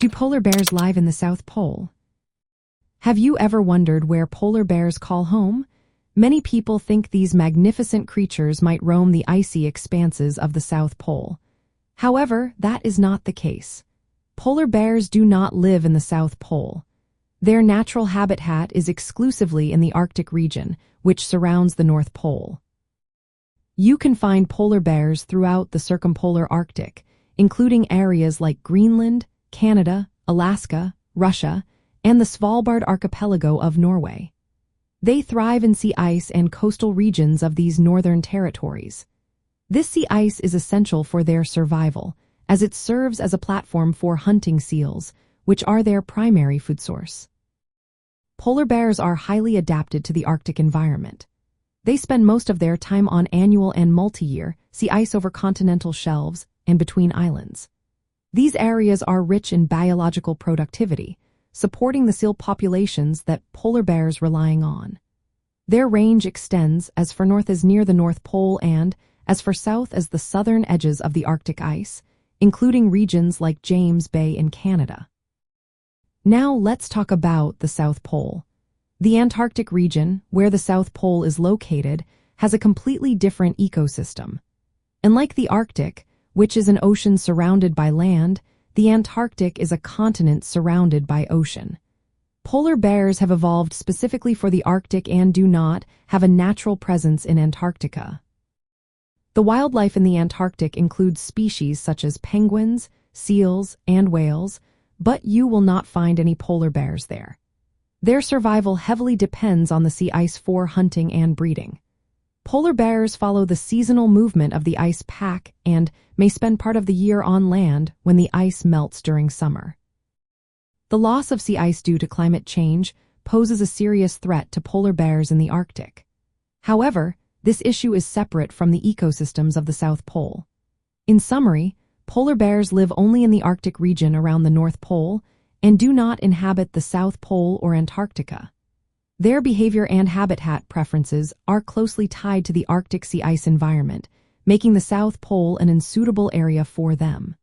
Do polar bears live in the South Pole? Have you ever wondered where polar bears call home? Many people think these magnificent creatures might roam the icy expanses of the South Pole. However, that is not the case. Polar bears do not live in the South Pole. Their natural habitat is exclusively in the Arctic region, which surrounds the North Pole. You can find polar bears throughout the circumpolar Arctic, including areas like Greenland, Canada, Alaska, Russia, and the Svalbard Archipelago of Norway. They thrive in sea ice and coastal regions of these northern territories. This sea ice is essential for their survival, as it serves as a platform for hunting seals, which are their primary food source. Polar bears are highly adapted to the Arctic environment. They spend most of their time on annual and multi-year sea ice over continental shelves and between islands. These areas are rich in biological productivity, supporting the seal populations that polar bears relying on. Their range extends as far north as near the North Pole and as far south as the southern edges of the Arctic ice, including regions like James Bay in Canada. Now let's talk about the South Pole. The Antarctic region, where the South Pole is located, has a completely different ecosystem. Unlike the Arctic, which is an ocean surrounded by land, the Antarctic is a continent surrounded by ocean. Polar bears have evolved specifically for the Arctic and do not have a natural presence in Antarctica. The wildlife in the Antarctic includes species such as penguins, seals, and whales, but you will not find any polar bears there. Their survival heavily depends on the sea ice for hunting and breeding. Polar bears follow the seasonal movement of the ice pack and may spend part of the year on land when the ice melts during summer. The loss of sea ice due to climate change poses a serious threat to polar bears in the Arctic. However, this issue is separate from the ecosystems of the South Pole. In summary, polar bears live only in the Arctic region around the North Pole and do not inhabit the South Pole or Antarctica. Their behavior and habitat preferences are closely tied to the Arctic sea ice environment, making the South Pole an unsuitable area for them.